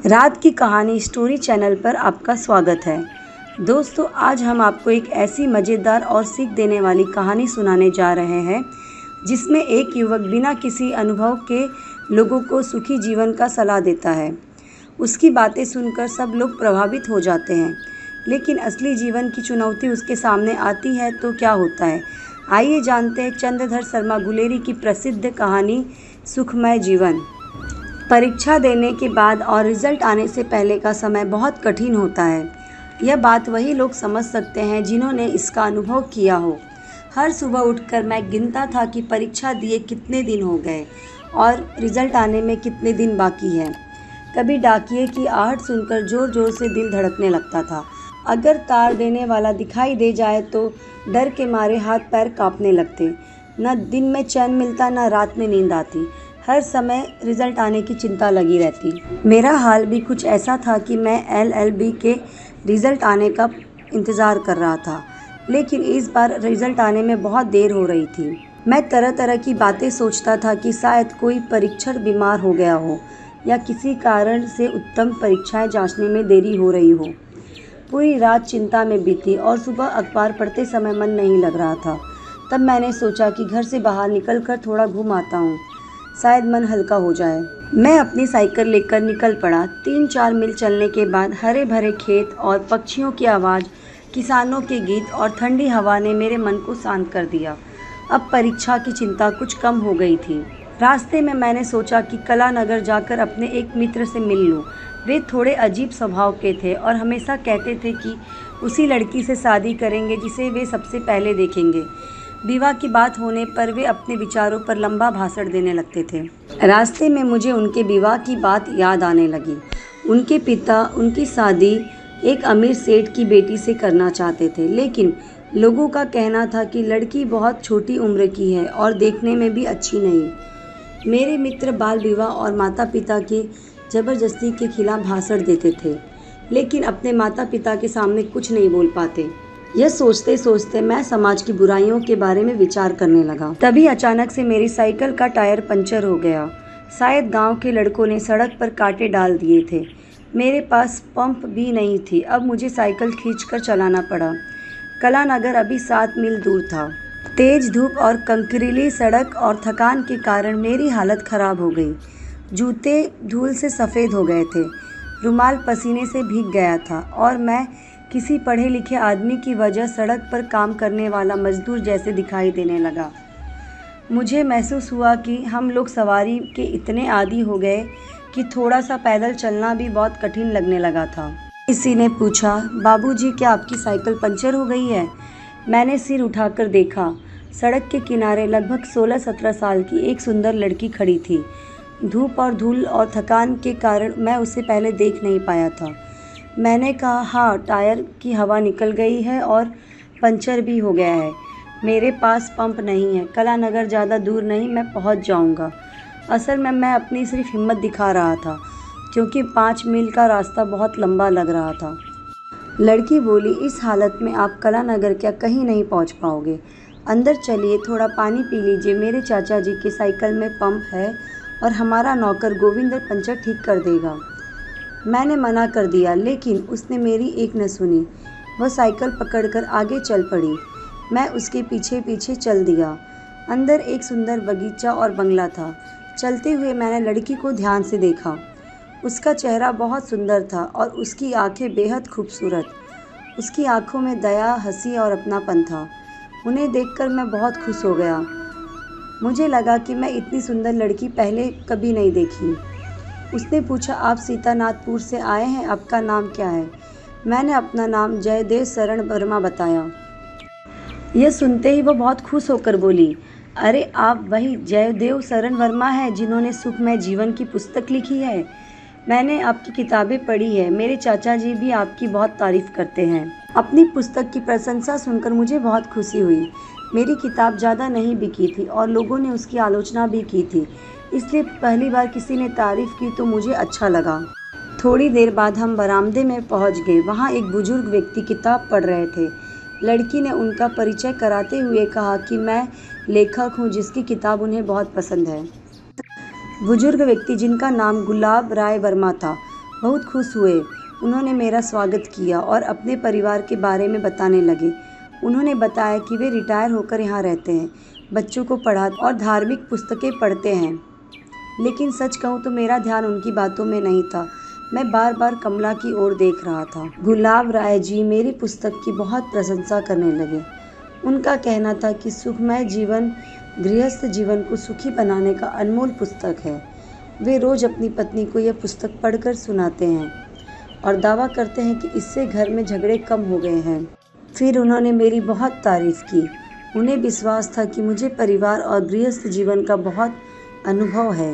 रात की कहानी स्टोरी चैनल पर आपका स्वागत है। दोस्तों, आज हम आपको एक ऐसी मज़ेदार और सीख देने वाली कहानी सुनाने जा रहे हैं जिसमें एक युवक बिना किसी अनुभव के लोगों को सुखी जीवन का सलाह देता है। उसकी बातें सुनकर सब लोग प्रभावित हो जाते हैं, लेकिन असली जीवन की चुनौती उसके सामने आती है तो क्या होता है। आइए जानते हैं चंद्रधर शर्मा गुलेरी की प्रसिद्ध कहानी सुखमय जीवन। परीक्षा देने के बाद और रिजल्ट आने से पहले का समय बहुत कठिन होता है। यह बात वही लोग समझ सकते हैं जिन्होंने इसका अनुभव किया हो। हर सुबह उठकर मैं गिनता था कि परीक्षा दिए कितने दिन हो गए और रिजल्ट आने में कितने दिन बाकी है। कभी डाकिये की आहट सुनकर ज़ोर ज़ोर से दिल धड़कने लगता था। अगर तार देने वाला दिखाई दे जाए तो डर के मारे हाथ पैर कांपने लगते। न दिन में चैन मिलता, न रात में नींद आती। हर समय रिज़ल्ट आने की चिंता लगी रहती। मेरा हाल भी कुछ ऐसा था कि मैं LLB के रिज़ल्ट आने का इंतज़ार कर रहा था, लेकिन इस बार रिज़ल्ट आने में बहुत देर हो रही थी। मैं तरह तरह की बातें सोचता था कि शायद कोई परीक्षक बीमार हो गया हो या किसी कारण से उत्तम परीक्षाएं जांचने में देरी हो रही हो। पूरी रात चिंता में बीती और सुबह अखबार पढ़ते समय मन नहीं लग रहा था। तब मैंने सोचा कि घर से बाहर निकलकर थोड़ा घूम आता हूँ, शायद मन हल्का हो जाए। मैं अपनी साइकिल लेकर निकल पड़ा। 3-4 मील चलने के बाद हरे भरे खेत और पक्षियों की आवाज़, किसानों के गीत और ठंडी हवा ने मेरे मन को शांत कर दिया। अब परीक्षा की चिंता कुछ कम हो गई थी। रास्ते में मैंने सोचा कि कलानगर जाकर अपने एक मित्र से मिल लूं। वे थोड़े अजीब स्वभाव के थे और हमेशा कहते थे कि उसी लड़की से शादी करेंगे जिसे वे सबसे पहले देखेंगे। विवाह की बात होने पर वे अपने विचारों पर लंबा भाषण देने लगते थे। रास्ते में मुझे उनके विवाह की बात याद आने लगी। उनके पिता उनकी शादी एक अमीर सेठ की बेटी से करना चाहते थे, लेकिन लोगों का कहना था कि लड़की बहुत छोटी उम्र की है और देखने में भी अच्छी नहीं। मेरे मित्र बाल विवाह और माता पिता की ज़बरदस्ती के खिलाफ भाषण देते थे, लेकिन अपने माता पिता के सामने कुछ नहीं बोल पाते। यह सोचते सोचते मैं समाज की बुराइयों के बारे में विचार करने लगा। तभी अचानक से मेरी साइकिल का टायर पंचर हो गया। शायद गांव के लड़कों ने सड़क पर कांटे डाल दिए थे। मेरे पास पंप भी नहीं थी। अब मुझे साइकिल खींचकर चलाना पड़ा। कलानगर अभी 7 मील दूर था। तेज धूप और कंकरीली सड़क और थकान के कारण मेरी हालत खराब हो गई। जूते धूल से सफ़ेद हो गए थे, रुमाल पसीने से भीग गया था और मैं किसी पढ़े लिखे आदमी की वजह सड़क पर काम करने वाला मजदूर जैसे दिखाई देने लगा। मुझे महसूस हुआ कि हम लोग सवारी के इतने आदी हो गए कि थोड़ा सा पैदल चलना भी बहुत कठिन लगने लगा था। किसी ने पूछा, बाबूजी, क्या आपकी साइकिल पंचर हो गई है? मैंने सिर उठाकर देखा। सड़क के किनारे लगभग 16-17 साल की एक सुंदर लड़की खड़ी थी। धूप और धूल और थकान के कारण मैं उसे पहले देख नहीं पाया था। मैंने कहा, हाँ, टायर की हवा निकल गई है और पंचर भी हो गया है। मेरे पास पंप नहीं है। कलानगर ज़्यादा दूर नहीं, मैं पहुंच जाऊंगा। असल में मैं अपनी सिर्फ हिम्मत दिखा रहा था, क्योंकि 5 मील का रास्ता बहुत लंबा लग रहा था। लड़की बोली, इस हालत में आप कलानगर क्या कहीं नहीं पहुंच पाओगे। अंदर चलिए, थोड़ा पानी पी लीजिए। मेरे चाचा जी की साइकिल में पंप है और हमारा नौकर गोविंदर पंचर ठीक कर देगा। मैंने मना कर दिया, लेकिन उसने मेरी एक न सुनी। वह साइकिल पकड़कर आगे चल पड़ी। मैं उसके पीछे पीछे चल दिया। अंदर एक सुंदर बगीचा और बंगला था। चलते हुए मैंने लड़की को ध्यान से देखा। उसका चेहरा बहुत सुंदर था और उसकी आंखें बेहद खूबसूरत। उसकी आंखों में दया, हंसी और अपनापन था। उन्हें देखकर मैं बहुत खुश हो गया। मुझे लगा कि मैं इतनी सुंदर लड़की पहले कभी नहीं देखी। उसने पूछा, आप सीतानाथपुर से आए हैं, आपका नाम क्या है? मैंने अपना नाम जयदेव शरण वर्मा बताया। यह सुनते ही वो बहुत खुश होकर बोली, अरे आप वही जयदेव शरण वर्मा हैं जिन्होंने सुखमय जीवन की पुस्तक लिखी है। मैंने आपकी किताबें पढ़ी है। मेरे चाचा जी भी आपकी बहुत तारीफ करते हैं। अपनी पुस्तक की प्रशंसा सुनकर मुझे बहुत खुशी हुई। मेरी किताब ज़्यादा नहीं बिकी थी और लोगों ने उसकी आलोचना भी की थी, इसलिए पहली बार किसी ने तारीफ़ की तो मुझे अच्छा लगा। थोड़ी देर बाद हम बरामदे में पहुंच गए। वहां एक बुजुर्ग व्यक्ति किताब पढ़ रहे थे। लड़की ने उनका परिचय कराते हुए कहा कि मैं लेखक हूं जिसकी किताब उन्हें बहुत पसंद है। बुजुर्ग व्यक्ति, जिनका नाम गुलाब राय वर्मा था, बहुत खुश हुए। उन्होंने मेरा स्वागत किया और अपने परिवार के बारे में बताने लगे। उन्होंने बताया कि वे रिटायर होकर यहाँ रहते हैं, बच्चों को पढ़ाते और धार्मिक पुस्तकें पढ़ते हैं। लेकिन सच कहूँ तो मेरा ध्यान उनकी बातों में नहीं था। मैं बार बार कमला की ओर देख रहा था। गुलाब राय जी मेरी पुस्तक की बहुत प्रशंसा करने लगे। उनका कहना था कि सुखमय जीवन गृहस्थ जीवन को सुखी बनाने का अनमोल पुस्तक है। वे रोज़ अपनी पत्नी को यह पुस्तक पढ़कर सुनाते हैं और दावा करते हैं कि इससे घर में झगड़े कम हो गए हैं। फिर उन्होंने मेरी बहुत तारीफ़ की। उन्हें विश्वास था कि मुझे परिवार और गृहस्थ जीवन का बहुत अनुभव है।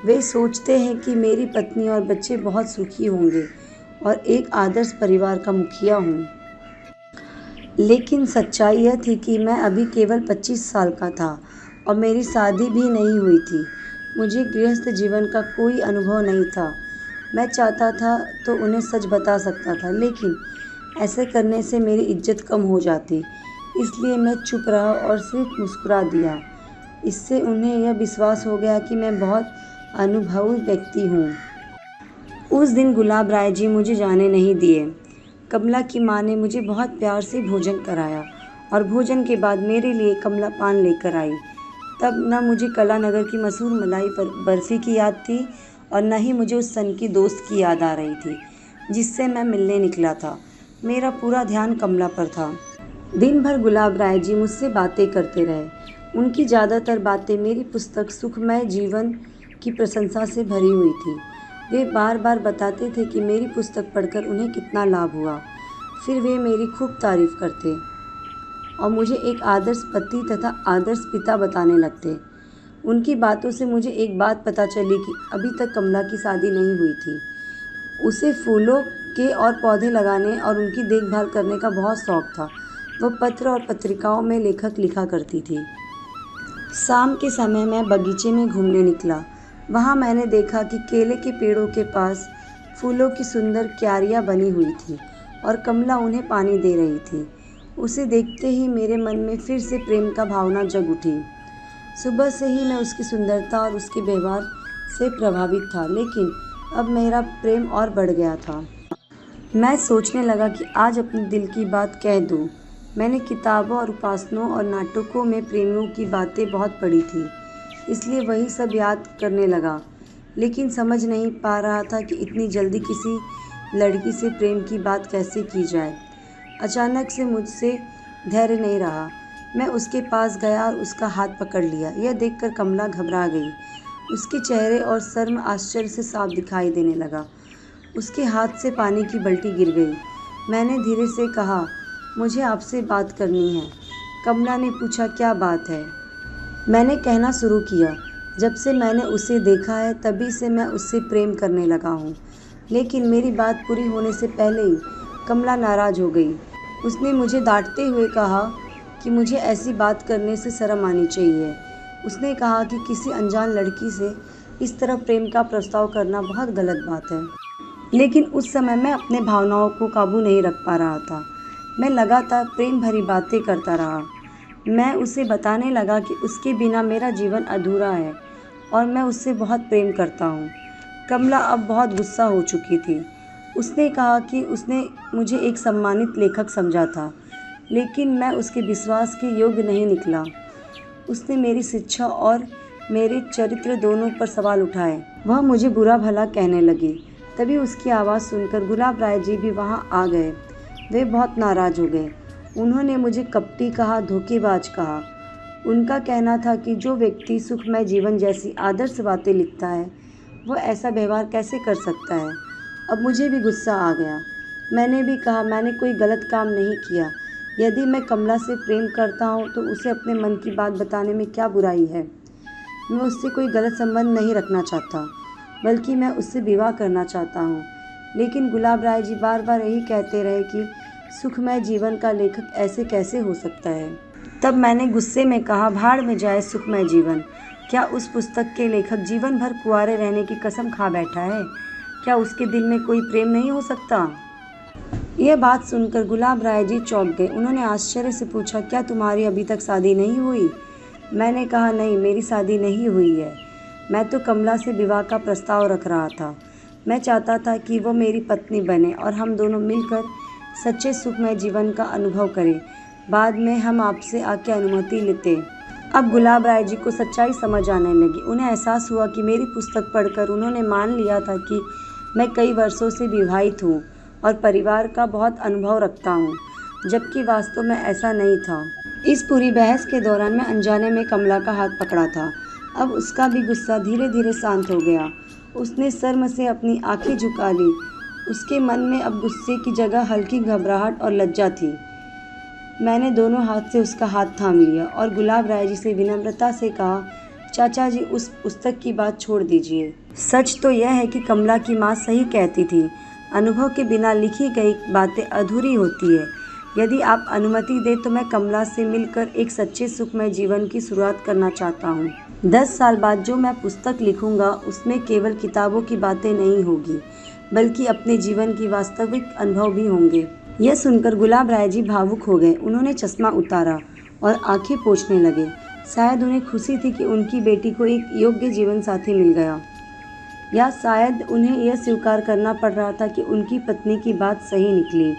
वे सोचते हैं कि मेरी पत्नी और बच्चे बहुत सुखी होंगे और एक आदर्श परिवार का मुखिया हूँ। लेकिन सच्चाई यह थी कि मैं अभी केवल 25 साल का था और मेरी शादी भी नहीं हुई थी। मुझे गृहस्थ जीवन का कोई अनुभव नहीं था। मैं चाहता था तो उन्हें सच बता सकता था, लेकिन ऐसे करने से मेरी इज्जत कम हो जाती। इसलिए मैं चुप रहा और सिर्फ मुस्कुरा दिया। इससे उन्हें यह विश्वास हो गया कि मैं बहुत अनुभवी व्यक्ति हूँ। उस दिन गुलाब राय जी मुझे जाने नहीं दिए। कमला की माँ ने मुझे बहुत प्यार से भोजन कराया और भोजन के बाद मेरे लिए कमला पान लेकर आई। तब न मुझे कलानगर की मशहूर मलाई बर्फ़ी की याद थी और न ही मुझे उस सन की दोस्त की याद आ रही थी जिससे मैं मिलने निकला था। मेरा पूरा ध्यान कमला पर था। दिन भर गुलाब राय जी मुझसे बातें करते रहे। उनकी ज़्यादातर बातें मेरी पुस्तक सुखमय जीवन की प्रशंसा से भरी हुई थी। वे बार बार बताते थे कि मेरी पुस्तक पढ़कर उन्हें कितना लाभ हुआ। फिर वे मेरी खूब तारीफ़ करते और मुझे एक आदर्श पति तथा आदर्श पिता बताने लगते। उनकी बातों से मुझे एक बात पता चली कि अभी तक कमला की शादी नहीं हुई थी। उसे फूलों के और पौधे लगाने और उनकी देखभाल करने का बहुत शौक़ था। वह पत्र और पत्रिकाओं में लेखक लिखा करती थी। शाम के समय मैं बगीचे में घूमने निकला। वहाँ मैंने देखा कि केले के पेड़ों के पास फूलों की सुंदर क्यारियाँ बनी हुई थी और कमला उन्हें पानी दे रही थी। उसे देखते ही मेरे मन में फिर से प्रेम का भावना जग उठी। सुबह से ही मैं उसकी सुंदरता और उसके व्यवहार से प्रभावित था, लेकिन अब मेरा प्रेम और बढ़ गया था। मैं सोचने लगा कि आज अपने दिल की बात कह दूँ। मैंने किताबों और उपासनाओं और नाटकों में प्रेमियों की बातें बहुत पढ़ी थी, इसलिए वही सब याद करने लगा। लेकिन समझ नहीं पा रहा था कि इतनी जल्दी किसी लड़की से प्रेम की बात कैसे की जाए। अचानक से मुझसे धैर्य नहीं रहा। मैं उसके पास गया और उसका हाथ पकड़ लिया। यह देखकर कमला घबरा गई। उसके चेहरे और सर में आश्चर्य से साफ दिखाई देने लगा। उसके हाथ से पानी की बाल्टी गिर गई। मैंने धीरे से कहा, मुझे आपसे बात करनी है। कमला ने पूछा, क्या बात है? मैंने कहना शुरू किया, जब से मैंने उसे देखा है तभी से मैं उससे प्रेम करने लगा हूँ। लेकिन मेरी बात पूरी होने से पहले ही कमला नाराज़ हो गई। उसने मुझे डांटते हुए कहा कि मुझे ऐसी बात करने से शर्म आनी चाहिए। उसने कहा कि किसी अनजान लड़की से इस तरह प्रेम का प्रस्ताव करना बहुत गलत बात है। लेकिन उस समय मैं अपने भावनाओं को काबू नहीं रख पा रहा था। मैं लगातार प्रेम भरी बातें करता रहा। मैं उसे बताने लगा कि उसके बिना मेरा जीवन अधूरा है और मैं उससे बहुत प्रेम करता हूँ। कमला अब बहुत गुस्सा हो चुकी थी। उसने कहा कि उसने मुझे एक सम्मानित लेखक समझा था, लेकिन मैं उसके विश्वास के योग्य नहीं निकला। उसने मेरी शिक्षा और मेरे चरित्र दोनों पर सवाल उठाए। वह मुझे बुरा भला कहने लगी। तभी उसकी आवाज़ सुनकर गुलाब राय जी भी वहाँ आ गए। वे बहुत नाराज़ हो गए। उन्होंने मुझे कपटी कहा, धोखेबाज कहा। उनका कहना था कि जो व्यक्ति सुखमय जीवन जैसी आदर्श बातें लिखता है वह ऐसा व्यवहार कैसे कर सकता है। अब मुझे भी गुस्सा आ गया। मैंने भी कहा, मैंने कोई गलत काम नहीं किया। यदि मैं कमला से प्रेम करता हूँ तो उसे अपने मन की बात बताने में क्या बुराई है। मैं उससे कोई गलत संबंध नहीं रखना चाहता, बल्कि मैं उससे विवाह करना चाहता हूँ। लेकिन गुलाब राय जी बार बार यही कहते रहे कि सुखमय जीवन का लेखक ऐसे कैसे हो सकता है। तब मैंने गुस्से में कहा, भाड़ में जाए सुखमय जीवन। क्या उस पुस्तक के लेखक जीवन भर कुंवारे रहने की कसम खा बैठा है? क्या उसके दिल में कोई प्रेम नहीं हो सकता? यह बात सुनकर गुलाब राय जी चौंक गए। उन्होंने आश्चर्य से पूछा, क्या तुम्हारी अभी तक शादी नहीं हुई? मैंने कहा, नहीं, मेरी शादी नहीं हुई है। मैं तो कमला से विवाह का प्रस्ताव रख रहा था, मैं चाहता था कि वो मेरी पत्नी बने और हम दोनों मिलकर सच्चे सुखमय जीवन का अनुभव करें। बाद में हम आपसे आके अनुमति लेते। अब गुलाब राय जी को सच्चाई समझ आने लगी। उन्हें एहसास हुआ कि मेरी पुस्तक पढ़कर उन्होंने मान लिया था कि मैं कई वर्षों से विवाहित हूँ और परिवार का बहुत अनुभव रखता हूँ, जबकि वास्तव में ऐसा नहीं था। इस पूरी बहस के दौरान मैं अनजाने में कमला का हाथ पकड़ा था। अब उसका भी गुस्सा धीरे धीरे शांत हो गया। उसने शर्म से अपनी आंखें झुका ली। उसके मन में अब गुस्से की जगह हल्की घबराहट और लज्जा थी। मैंने दोनों हाथ से उसका हाथ थाम लिया और गुलाब राय जी से विनम्रता से कहा, चाचा जी, उस पुस्तक की बात छोड़ दीजिए। सच तो यह है कि कमला की माँ सही कहती थी, अनुभव के बिना लिखी गई बातें अधूरी होती है। यदि आप अनुमति दें तो मैं कमला से मिलकर एक सच्चे सुखमय जीवन की शुरुआत करना चाहता हूँ। 10 साल बाद जो मैं पुस्तक लिखूंगा उसमें केवल किताबों की बातें नहीं होगी, बल्कि अपने जीवन की वास्तविक अनुभव भी होंगे। यह सुनकर गुलाब राय जी भावुक हो गए। उन्होंने चश्मा उतारा और आंखें पोंछने लगे। शायद उन्हें खुशी थी कि उनकी बेटी को एक योग्य जीवन साथी मिल गया, या शायद उन्हें यह स्वीकार करना पड़ रहा था कि उनकी पत्नी की बात सही निकली।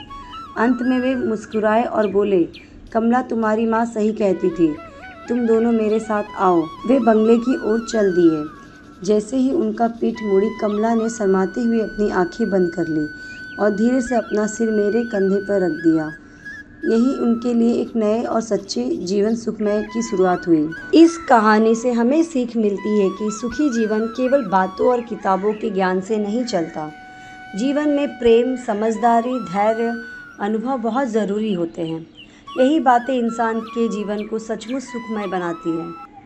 अंत में वे मुस्कुराए और बोले, कमला, तुम्हारी माँ सही कहती थी, तुम दोनों मेरे साथ आओ। वे बंगले की ओर चल दिए। जैसे ही उनका पीठ मुड़ी, कमला ने शर्माते हुए अपनी आंखें बंद कर ली और धीरे से अपना सिर मेरे कंधे पर रख दिया। यही उनके लिए एक नए और सच्चे जीवन सुखमय की शुरुआत हुई। इस कहानी से हमें सीख मिलती है कि सुखी जीवन केवल बातों और किताबों के ज्ञान से नहीं चलता। जीवन में प्रेम, समझदारी, धैर्य, अनुभव बहुत ज़रूरी होते हैं। यही बातें इंसान के जीवन को सचमुच सुखमय बनाती हैं।